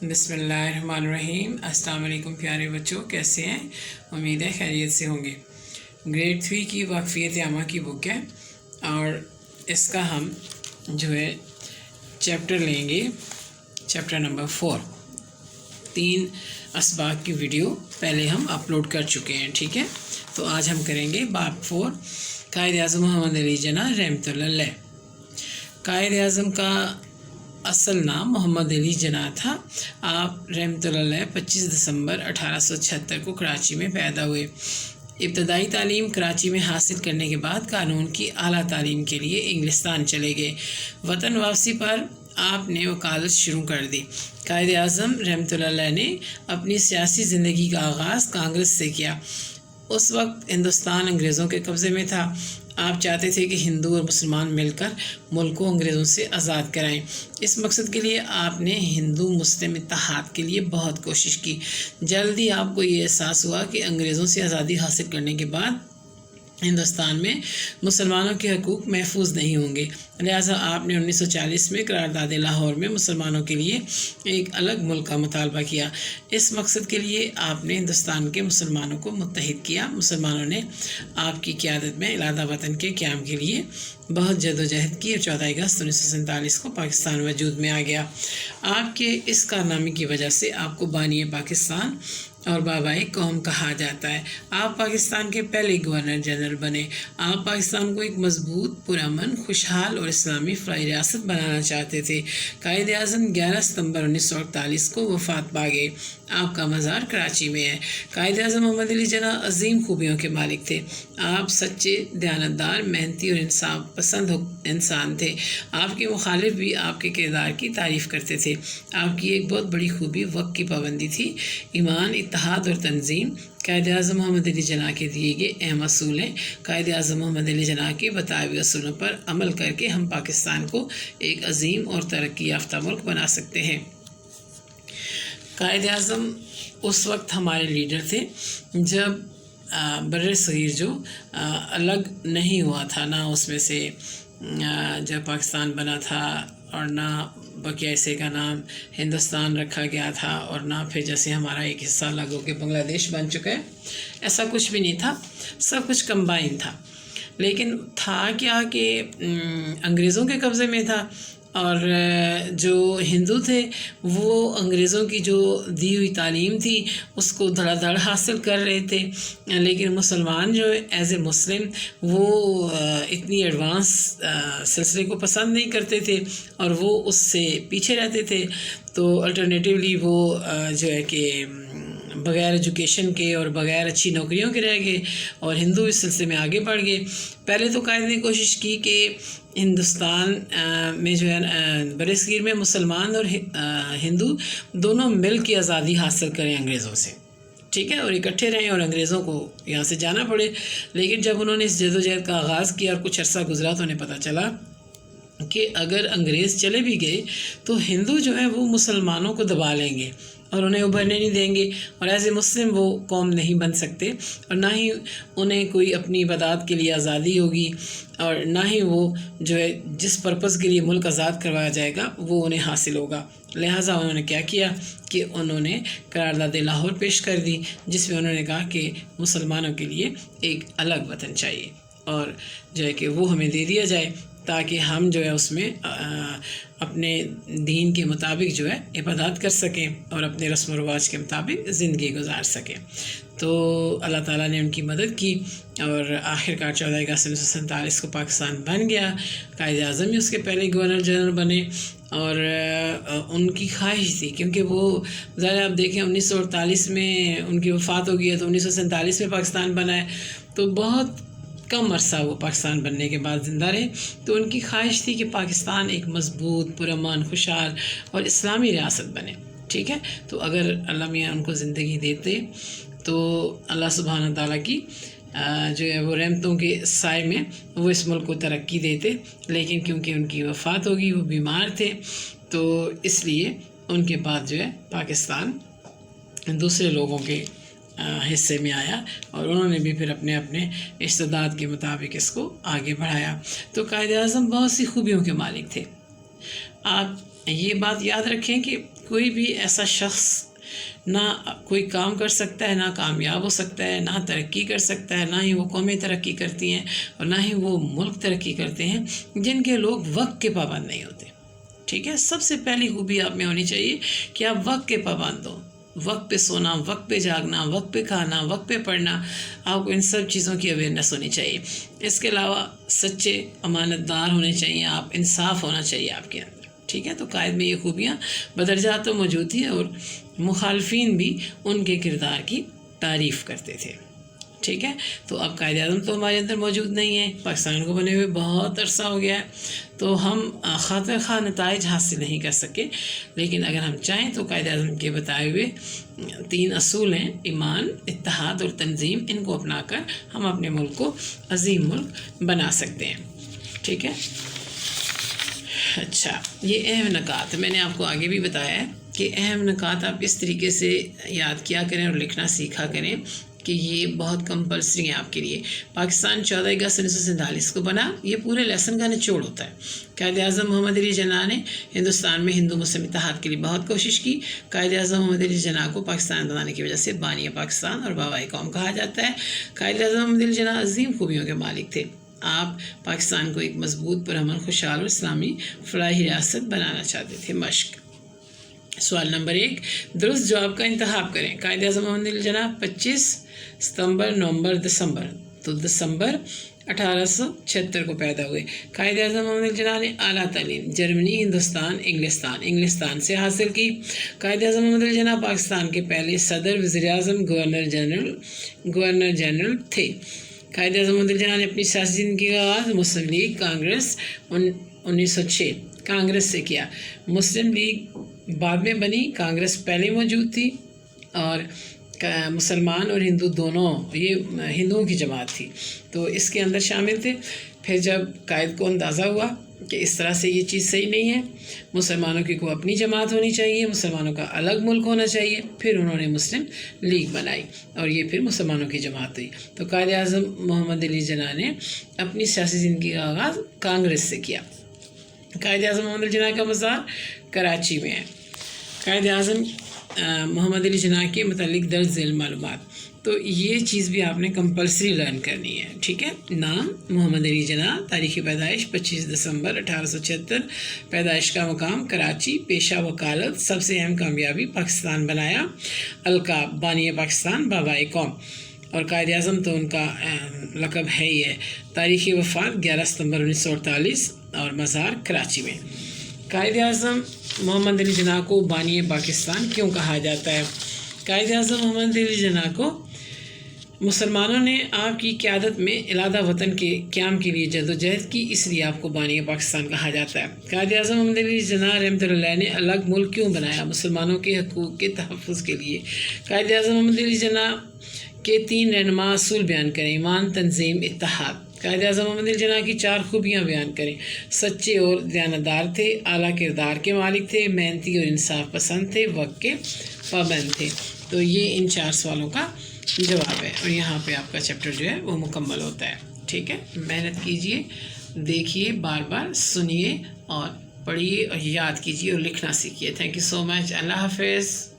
بسم اللہ الرحمن الرحیم۔ السلام علیکم پیارے بچوں، کیسے ہیں؟ امید ہے خیریت سے ہوں گے۔ گریڈ 3 کی واقفیت عامہ کی بک ہے اور اس کا ہم جو ہے چیپٹر لیں گے، چیپٹر نمبر 4۔ 3 اسباق کی ویڈیو پہلے ہم اپلوڈ کر چکے ہیں، ٹھیک ہے؟ تو آج ہم کریں گے باب 4، قائد اعظم محمد علی جناح رحمۃ اللہ علیہ۔ قائد اعظم کا اصل نام محمد علی جناح تھا۔ آپ رحمۃ اللہ علیہ 25 دسمبر 1876 کو کراچی میں پیدا ہوئے۔ ابتدائی تعلیم کراچی میں حاصل کرنے کے بعد قانون کی اعلیٰ تعلیم کے لیے انگلستان چلے گئے۔ وطن واپسی پر آپ نے وکالت شروع کر دی۔ قائد اعظم رحمۃ اللہ علیہ نے اپنی سیاسی زندگی کا آغاز کانگریس سے کیا۔ اس وقت ہندوستان انگریزوں کے قبضے میں تھا۔ آپ چاہتے تھے کہ ہندو اور مسلمان مل کر ملک کو انگریزوں سے آزاد کرائیں۔ اس مقصد کے لیے آپ نے ہندو مسلم اتحاد کے لیے بہت کوشش کی۔ جلد ہی آپ کو یہ احساس ہوا کہ انگریزوں سے آزادی حاصل کرنے کے بعد ہندوستان میں مسلمانوں کے حقوق محفوظ نہیں ہوں گے، لہٰذا آپ نے 1940 میں قرارداد لاہور میں مسلمانوں کے لیے ایک الگ ملک کا مطالبہ کیا۔ اس مقصد کے لیے آپ نے ہندوستان کے مسلمانوں کو متحد کیا۔ مسلمانوں نے آپ کی قیادت میں علادہ وطن کے قیام کے لیے بہت جدوجہد کی اور 14 اگست 1947 کو پاکستان وجود میں آ گیا۔ آپ کے اس کارنامے کی وجہ سے آپ کو بانی پاکستان اور بابائے قوم کہا جاتا ہے۔ آپ پاکستان کے پہلے گورنر جنرل بنے۔ آپ پاکستان کو ایک مضبوط، پرامن، خوشحال اور اسلامی فلاحی ریاست بنانا چاہتے تھے۔ قائد اعظم 11 ستمبر 1948 کو وفات پا گئے۔ آپ کا مزار کراچی میں ہے۔ قائد اعظم محمد علی جناح عظیم خوبیوں کے مالک تھے۔ آپ سچے، دیانتدار، محنتی اور انصاف پسند انسان تھے۔ آپ کے مخالف بھی آپ کے کردار کی تعریف کرتے تھے۔ آپ کی ایک بہت بڑی خوبی وقت کی پابندی تھی۔ ایمان، اتحاد اور تنظیم قائد اعظم محمد علی جناح کے دیے گئے اہم اصول ہیں۔ قائد اعظم محمد علی جناح کے بتائے ہوئے اصولوں پر عمل کر کے ہم پاکستان کو ایک عظیم اور ترقی یافتہ ملک بنا سکتے ہیں۔ قائد اعظم اس وقت ہمارے لیڈر تھے جب بر صغیر جو الگ نہیں ہوا تھا، نہ اس میں سے جب پاکستان بنا تھا اور نہ بقیہ حصے کا نام ہندوستان رکھا گیا تھا، اور نہ پھر جیسے ہمارا ایک حصہ الگ ہو کے بنگلہ دیش بن چکا ہے، ایسا کچھ بھی نہیں تھا، سب کچھ کمبائن تھا۔ لیکن تھا کیا کہ انگریزوں کے قبضے میں تھا، اور جو ہندو تھے وہ انگریزوں کی جو دی ہوئی تعلیم تھی اس کو دھڑا دھڑ حاصل کر رہے تھے، لیکن مسلمان جو ایز اے مسلم وہ اتنی ایڈوانس سلسلے کو پسند نہیں کرتے تھے اور وہ اس سے پیچھے رہتے تھے۔ تو الٹرنیٹیولی وہ جو ہے کہ بغیر ایجوکیشن کے اور بغیر اچھی نوکریوں کے رہ گئے، اور ہندو اس سلسلے میں آگے بڑھ گئے۔ پہلے تو قائد نے کوشش کی کہ ہندوستان میں جو ہے برصغیر میں مسلمان اور ہندو دونوں مل کے آزادی حاصل کریں انگریزوں سے، ٹھیک ہے، اور اکٹھے رہیں اور انگریزوں کو یہاں سے جانا پڑے۔ لیکن جب انہوں نے اس جدوجہد کا آغاز کیا اور کچھ عرصہ گزرا تو انہیں پتہ چلا کہ اگر انگریز چلے بھی گئے تو ہندو جو ہے وہ مسلمانوں کو دبا لیں گے اور انہیں ابھرنے نہیں دیں گے، اور ایز اے مسلم وہ قوم نہیں بن سکتے، اور نہ ہی انہیں کوئی اپنی عبادات کے لیے آزادی ہوگی، اور نہ ہی وہ جو ہے جس پرپس کے لیے ملک آزاد کروایا جائے گا وہ انہیں حاصل ہوگا۔ لہٰذا انہوں نے کیا کیا کہ انہوں نے قرارداد لاہور پیش کر دی، جس میں انہوں نے کہا کہ مسلمانوں کے لیے ایک الگ وطن چاہیے اور جو ہے کہ وہ ہمیں دے دیا جائے تاکہ ہم جو ہے اس میں اپنے دین کے مطابق جو ہے عبادات کر سکیں اور اپنے رسم و رواج کے مطابق زندگی گزار سکیں۔ تو اللہ تعالیٰ نے ان کی مدد کی اور آخرکار 14 اگست 1947 کو پاکستان بن گیا۔ قائد اعظم ہی اس کے پہلے گورنر جنرل بنے، اور ان کی خواہش تھی کیونکہ وہ ذرا آپ دیکھیں 1948 میں ان کی وفات ہو گئی ہے تو 1947 میں پاکستان بنا ہے، تو بہت کم عرصہ وہ پاکستان بننے کے بعد زندہ رہے۔ تو ان کی خواہش تھی کہ پاکستان ایک مضبوط، پرامن، خوشحال اور اسلامی ریاست بنے، ٹھیک ہے۔ تو اگر اللہ میاں ان کو زندگی دیتے تو اللہ سبحانہ تعالیٰ کی جو ہے وہ رحمتوں کے سائے میں وہ اس ملک کو ترقی دیتے، لیکن کیونکہ ان کی وفات ہوگی، وہ بیمار تھے، تو اس لیے ان کے بعد جو ہے پاکستان دوسرے لوگوں کے حصے میں آیا، اور انہوں نے بھی پھر اپنے اپنے استعداد کے مطابق اس کو آگے بڑھایا۔ تو قائد اعظم بہت سی خوبیوں کے مالک تھے۔ آپ یہ بات یاد رکھیں کہ کوئی بھی ایسا شخص نہ کوئی کام کر سکتا ہے، نہ کامیاب ہو سکتا ہے، نہ ترقی کر سکتا ہے، نہ ہی وہ قومیں ترقی کرتی ہیں اور نہ ہی وہ ملک ترقی کرتے ہیں جن کے لوگ وقت کے پابند نہیں ہوتے. ٹھیک ہے، سب سے پہلی خوبی آپ میں ہونی چاہیے کہ آپ وقت کے پابند ہو. وقت پہ سونا، وقت پہ جاگنا، وقت پہ کھانا، وقت پہ پڑھنا، آپ کو ان سب چیزوں کی اویئرنیس ہونی چاہیے. اس کے علاوہ سچے امانت دار ہونے چاہیے آپ، انصاف ہونا چاہیے آپ کے اندر. ٹھیک ہے، تو قائد میں یہ خوبیاں بدرجات تو موجود تھیں اور مخالفین بھی ان کے کردار کی تعریف کرتے تھے. ٹھیک ہے، تو اب قائد اعظم تو ہمارے اندر موجود نہیں ہے، پاکستان کو بنے ہوئے بہت عرصہ ہو گیا ہے، تو ہم خاطر خواہ نتائج حاصل نہیں کر سکے. لیکن اگر ہم چاہیں تو قائد اعظم کے بتائے ہوئے 3 اصول ہیں، ایمان، اتحاد اور تنظیم، ان کو اپنا کر ہم اپنے ملک کو عظیم ملک بنا سکتے ہیں. ٹھیک ہے، اچھا، یہ اہم نکات میں نے آپ کو آگے بھی بتایا ہے کہ اہم نکات آپ اس طریقے سے یاد کیا کریں اور لکھنا سیکھا کریں کہ یہ بہت کمپلسری ہے آپ کے لیے. پاکستان 14 اگست 1947 کو بنا، یہ پورے لیسن کا نچوڑ ہوتا ہے. قائد اعظم محمد علی جناح نے ہندوستان میں ہندو مسلم اتحاد کے لیے بہت کوشش کی. قائد اعظم محمد علی جناح کو پاکستان بنانے کی وجہ سے بانی پاکستان اور بابائے قوم کہا جاتا ہے. قائد اعظم محمد علی جناح عظیم خوبیوں کے مالک تھے. آپ پاکستان کو ایک مضبوط، پرامن، خوشحال اور اسلامی فلاحی ریاست بنانا چاہتے تھے. مشق. سوال نمبر 1، درست جواب کا انتخاب کریں. قائد اعظم محمد علی جناح 25 ستمبر، نومبر، دسمبر، تو دسمبر 1876 کو پیدا ہوئے. قائد اعظم محمد علی جناح نے اعلیٰ تعلیم جرمنی، ہندوستان، انگلستان سے حاصل کی. قائد اعظم محمد علی جناح پاکستان کے پہلے صدر، وزیر اعظم، گورنر جنرل تھے. قائد اعظم محمد علی جناح نے اپنی سیاسی زندگی کا آغاز مسلم لیگ کانگریس 1906 کانگریس سے کیا. مسلم لیگ بعد میں بنی، کانگریس پہلے موجود تھی اور مسلمان اور ہندو دونوں، یہ ہندوؤں کی جماعت تھی تو اس کے اندر شامل تھے. پھر جب قائد کو اندازہ ہوا کہ اس طرح سے یہ چیز صحیح نہیں ہے، مسلمانوں کی کوئی اپنی جماعت ہونی چاہیے، مسلمانوں کا الگ ملک ہونا چاہیے، پھر انہوں نے مسلم لیگ بنائی اور یہ پھر مسلمانوں کی جماعت ہوئی. تو قائد اعظم محمد علی جناح نے اپنی سیاسی زندگی کا آغاز کانگریس سے کیا. قائد اعظم محمد علی جناح کا مزار کراچی میں ہے. قائد اعظم محمد علی جناح کے متعلق درج ذیل معلومات، تو یہ چیز بھی آپ نے کمپلسری لرن کرنی ہے. ٹھیک ہے، نام محمد علی جناح، تاریخ پیدائش 25 دسمبر 1876، پیدائش کا مقام کراچی، پیشہ وکالت، سب سے اہم کامیابی پاکستان بنایا، القاب بانی پاکستان، بابائے قوم، اور قائد اعظم تو ان کا لقب ہے ہی ہے. تاریخ وفات 11 ستمبر 1948 اور مزار کراچی میں. قائد اعظم محمد علی جناح کو بانی پاکستان کیوں کہا جاتا ہے؟ قائد اعظم محمد علی جناح کو مسلمانوں نے آپ کی قیادت میں علادہ وطن کے قیام کے لیے جدوجہد کی، اس لیے آپ کو بانی پاکستان کہا جاتا ہے. قائد اعظم محمد علی جناح رحمۃ اللہ علیہ نے الگ ملک کیوں بنایا؟ مسلمانوں کے حقوق کے تحفظ کے لیے. قائد اعظم محمد علی جناح کے 3 رہنما اصول بیان کریں. ایمان، تنظیم، اتحاد. قائد اعظم محمد علی جناح کی 4 خوبیاں بیان کریں. سچے اور دیانتدار تھے، اعلیٰ کردار کے مالک تھے، محنتی اور انصاف پسند تھے، وقت کے پابند تھے. تو یہ ان 4 سوالوں کا جواب ہے اور یہاں پہ آپ کا چیپٹر جو ہے وہ مکمل ہوتا ہے. ٹھیک ہے، محنت کیجئے، دیکھیے، بار بار سنیے اور پڑھیے اور یاد کیجیے اور لکھنا سیکھیے. تھینک یو سو مچ. اللہ حافظ.